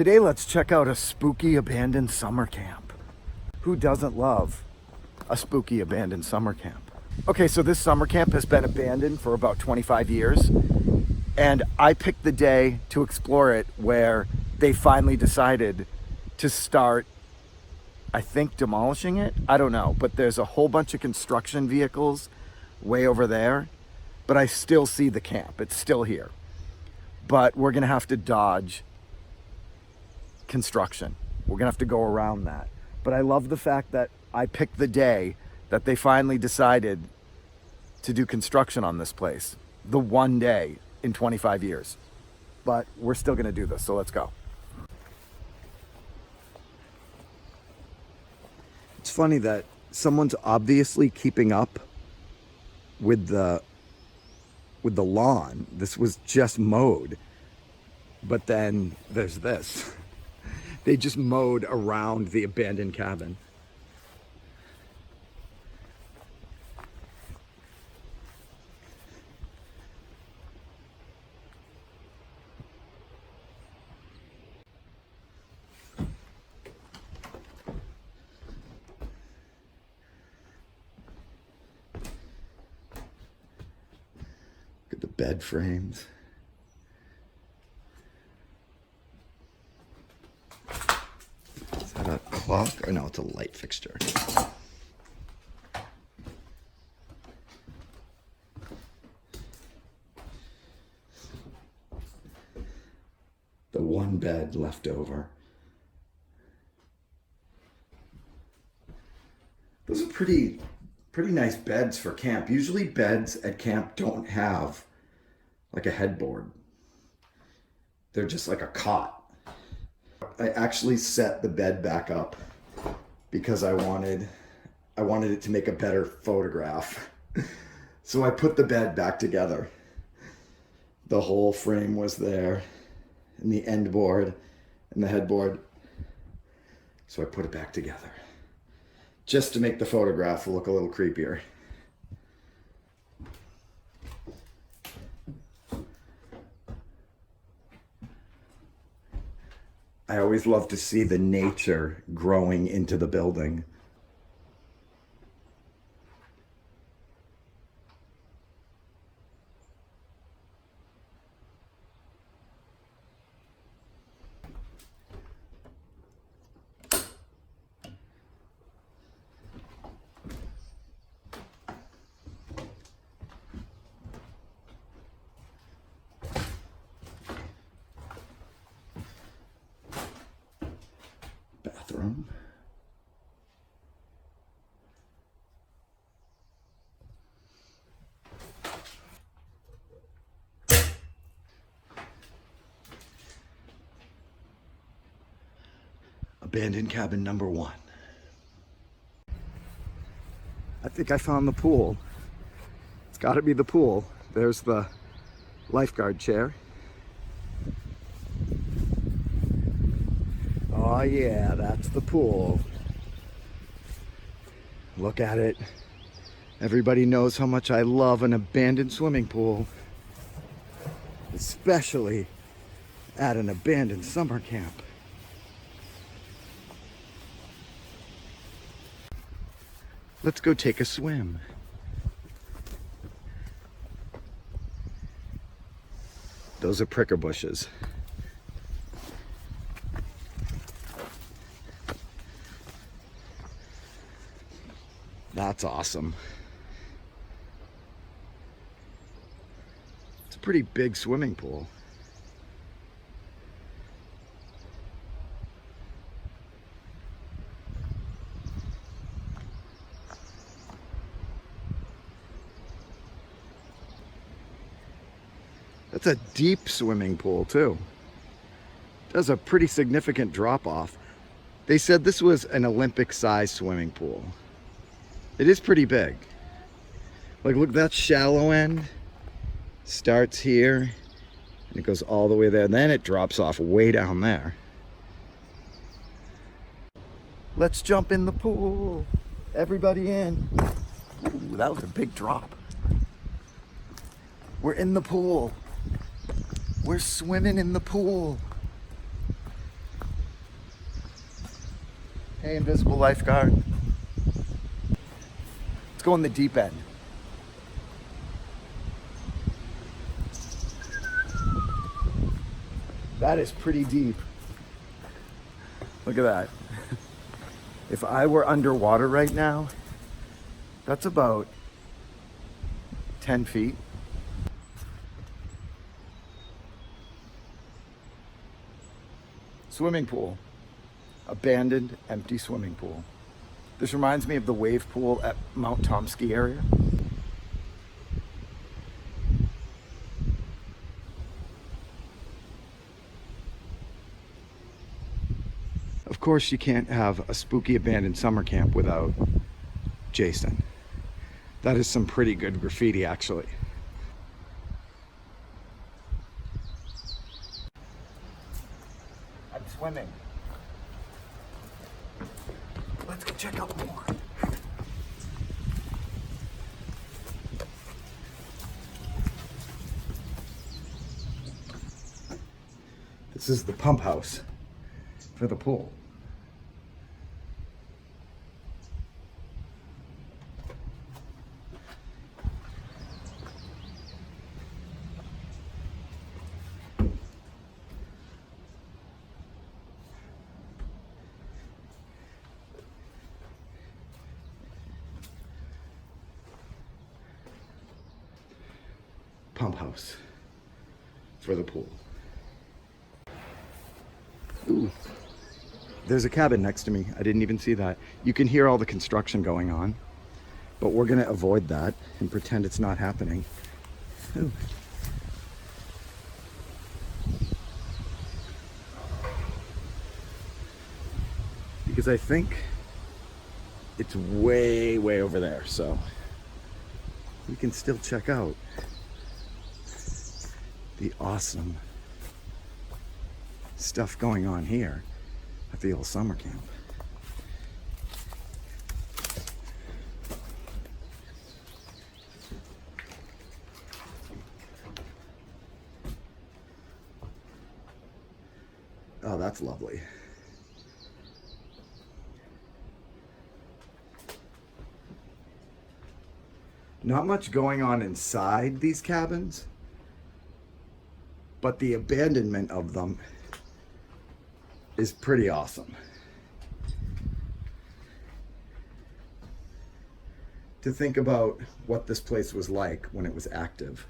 Today, let's check out a spooky abandoned summer camp. Who doesn't love a spooky abandoned summer camp? Okay, so this summer camp has been abandoned for about 25 years. And I picked the day to explore it where they finally decided to start, I think, demolishing it. I don't know, but there's a whole bunch of construction vehicles way over there. But I still see the camp. It's still here. But we're gonna have to dodge construction. We're gonna have to go around that. But I love the fact that I picked the day that they finally decided to do construction on this place. The one day in 25 years. But we're still gonna do this, so let's go. It's funny that someone's obviously keeping up with the lawn. This was just mowed. But then there's this. They just mowed around the abandoned cabin. Look at the bed frames. Is that a clock? Or no, it's a light fixture. The one bed left over. Those are pretty nice beds for camp. Usually beds at camp don't have like a headboard. They're just like a cot. I actually set the bed back up because I wanted it to make a better photograph. So I put the bed back together. The whole frame was there, and the end board and the headboard. So I put it back together just to make the photograph look a little creepier. I always love to see the nature growing into the building. Bathroom. Abandoned cabin number 1. I think I found the pool. It's got to be the pool. There's the lifeguard chair. Oh yeah, that's the pool. Look at it. Everybody knows how much I love an abandoned swimming pool. Especially at an abandoned summer camp. Let's go take a swim. Those are pricker bushes. That's awesome. It's a pretty big swimming pool. That's a deep swimming pool too. That's a pretty significant drop off. They said this was an Olympic-sized swimming pool. It is pretty big. Like, look, that shallow end starts here and it goes all the way there. Then it drops off way down there. Let's jump in the pool. Everybody in. Ooh, that was a big drop. We're in the pool. We're swimming in the pool. Hey, invisible lifeguard. Let's go in the deep end. That is pretty deep. Look at that. If I were underwater right now, that's about 10 feet. Swimming pool. Abandoned, empty swimming pool. This reminds me of the wave pool at Mount Tomsky area. Of course, you can't have a spooky abandoned summer camp without Jason. That is some pretty good graffiti, actually. I'm swimming. Let's go check out more. This is the pump house for the pool. Pump house for the pool. Ooh, there's a cabin next to me. I didn't even see that. You can hear all the construction going on, but we're gonna avoid that and pretend it's not happening. Ooh. Because I think it's way, way over there, so we can still check out the awesome stuff going on here at the old summer camp. Oh, that's lovely. Not much going on inside these cabins, but the abandonment of them is pretty awesome. To think about what this place was like when it was active.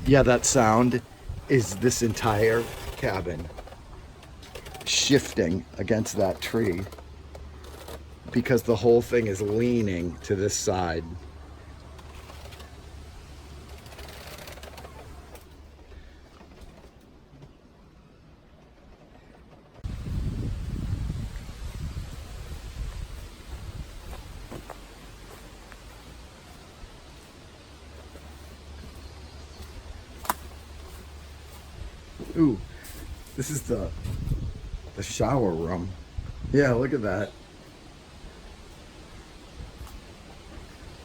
Yeah, that sound is this entire cabin shifting against that tree because the whole thing is leaning to this side. Ooh, this is the shower room. Yeah, look at that.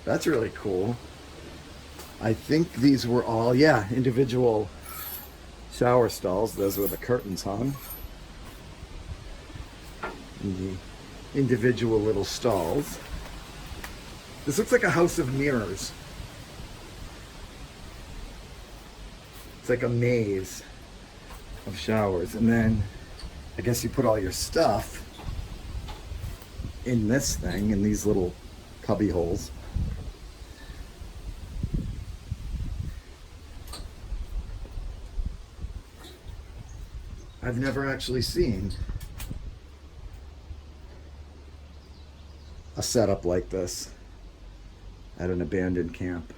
That's really cool. I think these were all, yeah, individual shower stalls. Those were the curtains hung. And the individual little stalls. This looks like a house of mirrors. It's like a maze of showers, and then I guess you put all your stuff in this thing, in these little cubby holes. I've never actually seen a setup like this at an abandoned camp.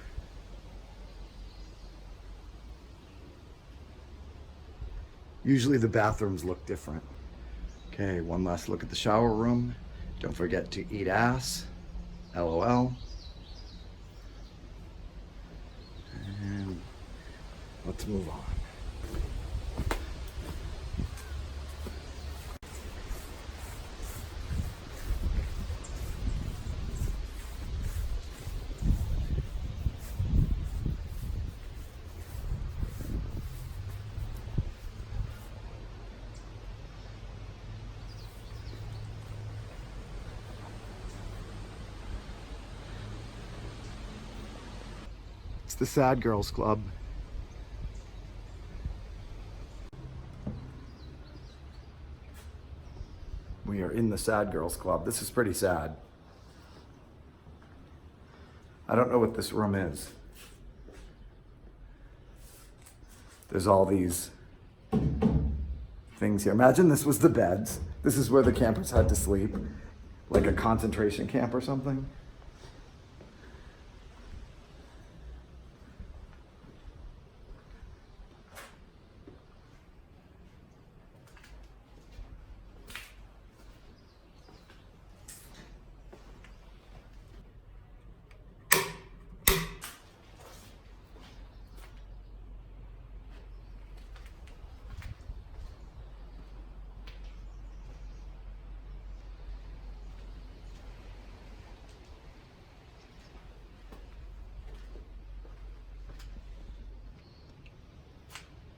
Usually the bathrooms look different. Okay, one last look at the shower room. Don't forget to eat ass. LOL. let's move on. It's the Sad Girls Club. We are in the Sad Girls Club. This is pretty sad. I don't know what this room is. There's all these things here. Imagine this was the beds. This is where the campers had to sleep, like a concentration camp or something.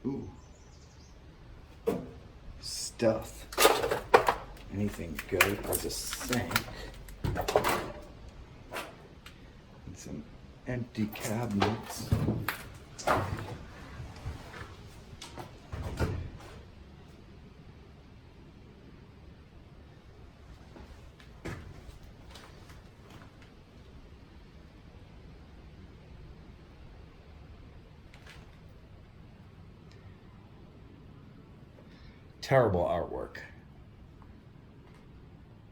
Ooh. Stuff. Anything good? There's a sink. And some empty cabinets. Terrible artwork.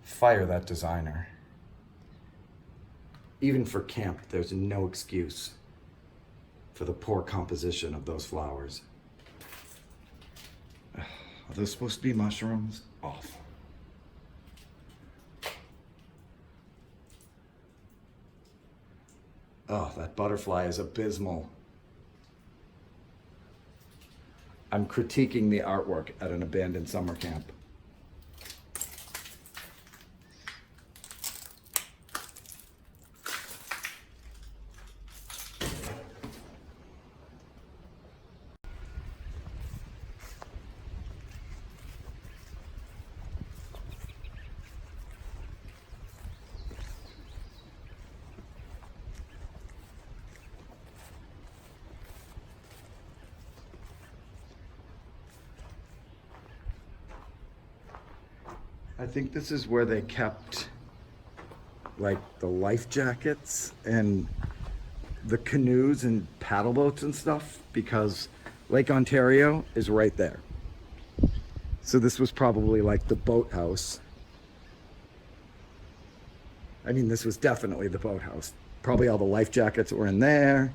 Fire that designer. Even for camp, there's no excuse for the poor composition of those flowers. Are those supposed to be mushrooms? Awful. Oh, that butterfly is abysmal. I'm critiquing the artwork at an abandoned summer camp. I think this is where they kept like the life jackets and the canoes and paddle boats and stuff, because Lake Ontario is right there. So this was probably like the boathouse. I mean, this was definitely the boathouse. Probably all the life jackets were in there.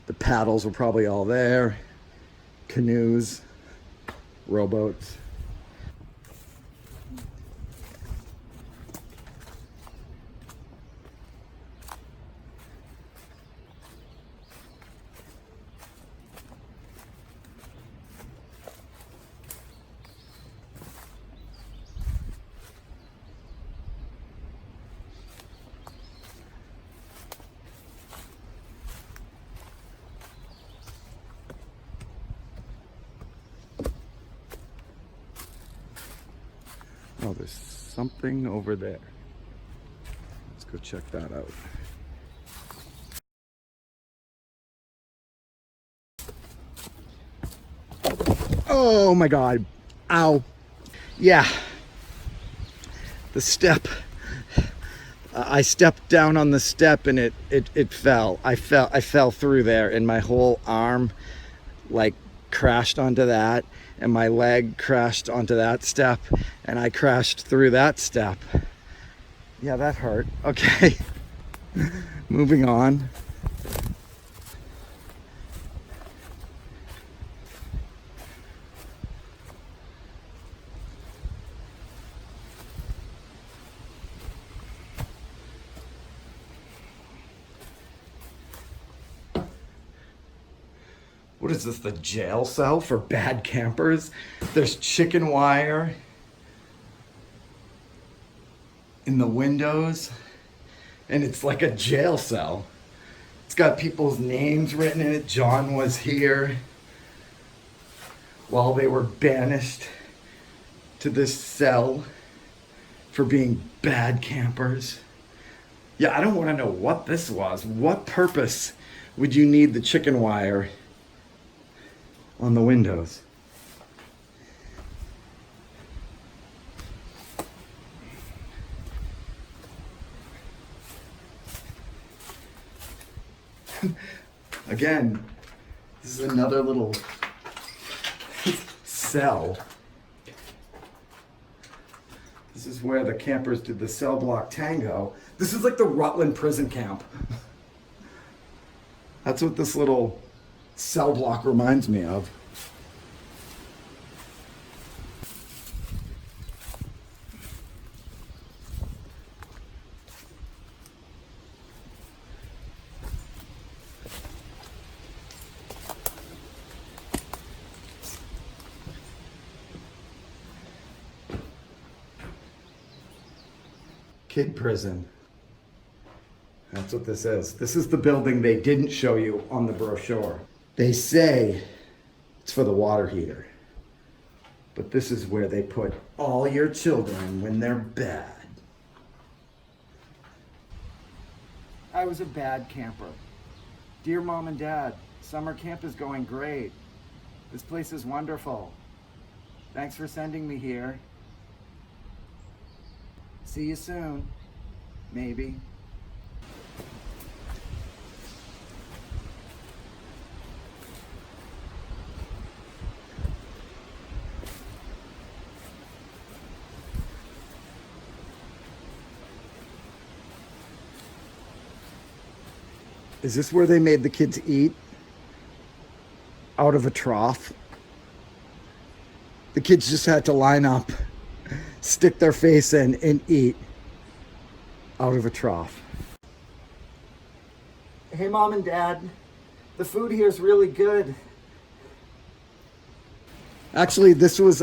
The paddles were probably all there. Canoes, rowboats. Oh, there's something over there. Let's go check that out. Oh my God. Ow. Yeah. The step. I stepped down on the step and it fell. I fell through there and my whole arm like crashed onto that, and my leg crashed onto that step, and I crashed through that step. Yeah, that hurt. Okay. Moving on. What is this, the jail cell for bad campers? There's chicken wire in the windows, and it's like a jail cell. It's got people's names written in it. John was here while they were banished to this cell for being bad campers. Yeah, I don't want to know what this was. What purpose would you need the chicken wire on the windows? Again, this is another little cell. This is where the campers did the cell block tango. This is like the Rutland prison camp. That's what this little cell block reminds me of. Kid prison. That's what this is. This is the building they didn't show you on the brochure. They say it's for the water heater, but this is where they put all your children when they're bad. I was a bad camper. Dear Mom and Dad, summer camp is going great. This place is wonderful. Thanks for sending me here. See you soon. Maybe. Is this where they made the kids eat? Out of a trough? The kids just had to line up, stick their face in, and eat out of a trough. Hey, Mom and Dad, the food here is really good. Actually, this was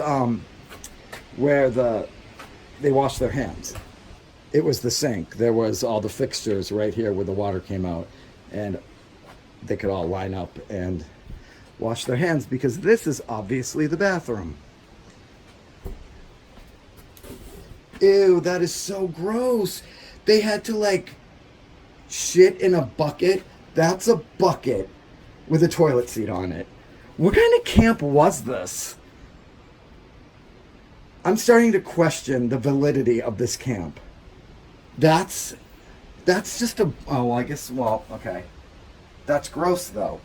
where they washed their hands. It was the sink. There was all the fixtures right here where the water came out, and they could all line up and wash their hands because this is obviously the bathroom. Ew, that is so gross. They had to like shit in a bucket. That's a bucket with a toilet seat on it. What kind of camp was this? I'm starting to question the validity of this camp. That's just a, oh, I guess, well, okay. That's gross though.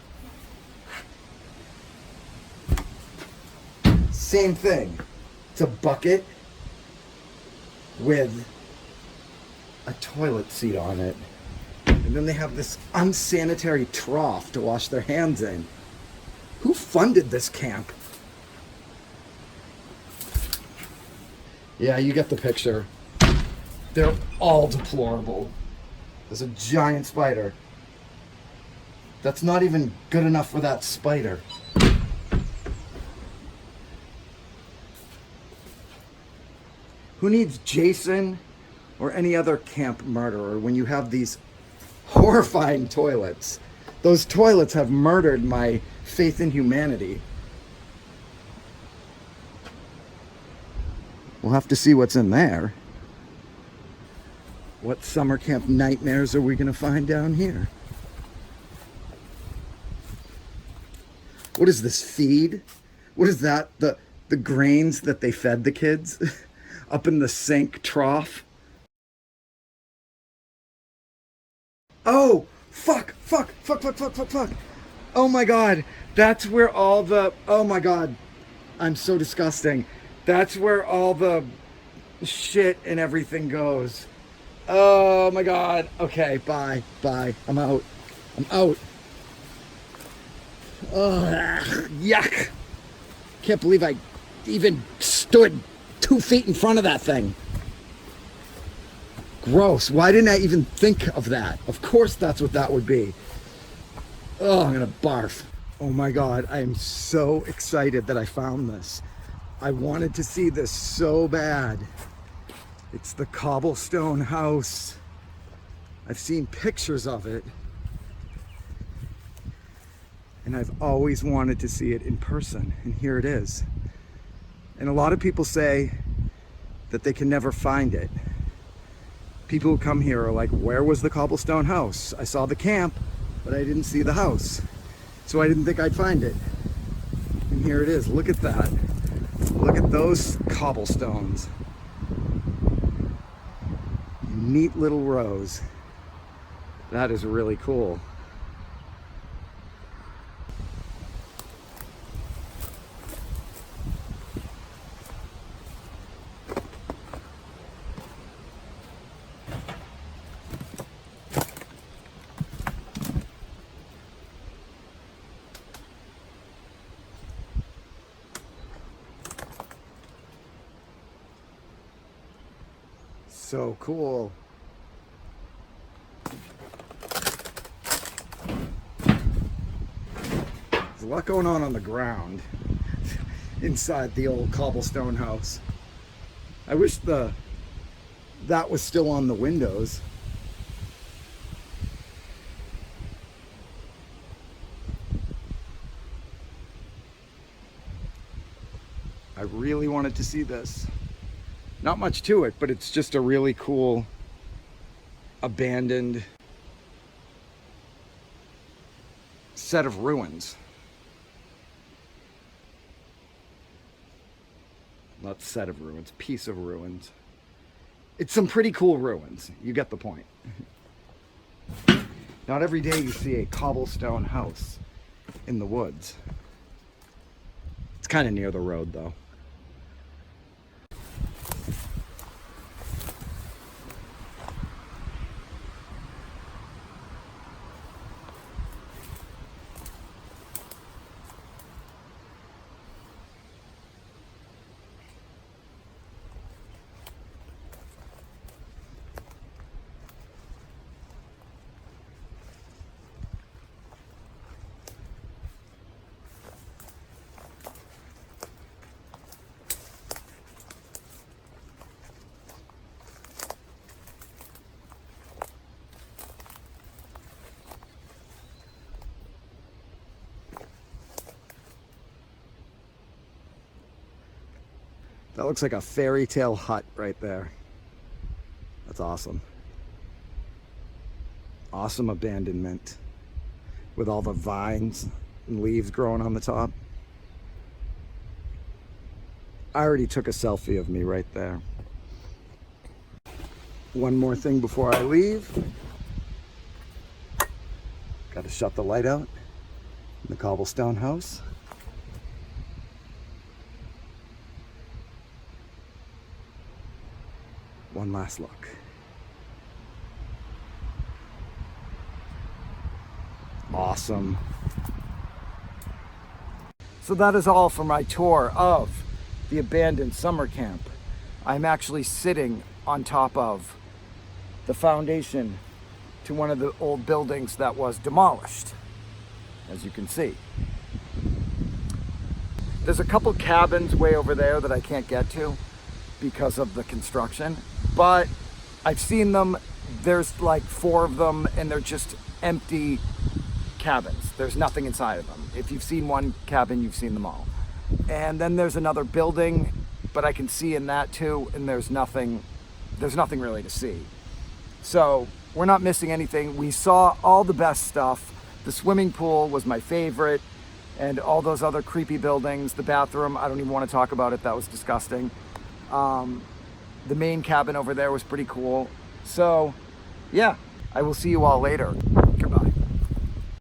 Same thing. It's a bucket with a toilet seat on it. And then they have this unsanitary trough to wash their hands in. Who funded this camp? Yeah, you get the picture. They're all deplorable. There's a giant spider. That's not even good enough for that spider. Who needs Jason or any other camp murderer when you have these horrifying toilets? Those toilets have murdered my faith in humanity. We'll have to see what's in there. What summer camp nightmares are we going to find down here? What is this, feed? What is that? The grains that they fed the kids up in the sink trough? Oh, fuck. Oh my God. That's where all the, oh my God. I'm so disgusting. That's where all the shit and everything goes. Oh my God. Okay, bye. I'm out. Oh, yuck. Can't believe I even stood 2 feet in front of that thing. Gross. Why didn't I even think of that? Of course that's what that would be. Oh, I'm gonna barf. Oh my God, I am so excited that I found this. I wanted to see this so bad. It's the cobblestone house. I've seen pictures of it, and I've always wanted to see it in person, and here it is. And a lot of people say that they can never find it. People who come here are like, where was the cobblestone house? I saw the camp, but I didn't see the house. So I didn't think I'd find it. And here it is, look at that. Look at those cobblestones. Neat little rows. That is really cool. So cool. There's a lot going on the ground inside the old cobblestone house. I wish that was still on the windows. I really wanted to see this. Not much to it, but it's just a really cool abandoned set of ruins. Not set of ruins, piece of ruins. It's some pretty cool ruins. You get the point. Not every day you see a cobblestone house in the woods. It's kind of near the road though. That looks like a fairy tale hut right there. That's awesome. Awesome abandonment with all the vines and leaves growing on the top. I already took a selfie of me right there. One more thing before I leave. Got to shut the light out in the cobblestone house. One last look. Awesome. So that is all for my tour of the abandoned summer camp. I'm actually sitting on top of the foundation to one of the old buildings that was demolished, as you can see. There's a couple cabins way over there that I can't get to because of the construction, but I've seen them. There's like 4 of them and they're just empty cabins. There's nothing inside of them. If you've seen one cabin, you've seen them all. And then there's another building, but I can see in that too, and there's nothing really to see. So we're not missing anything. We saw all the best stuff. The swimming pool was my favorite, and all those other creepy buildings. The bathroom, I don't even want to talk about it. That was disgusting. The main cabin over there was pretty cool. So yeah, I will see you all later.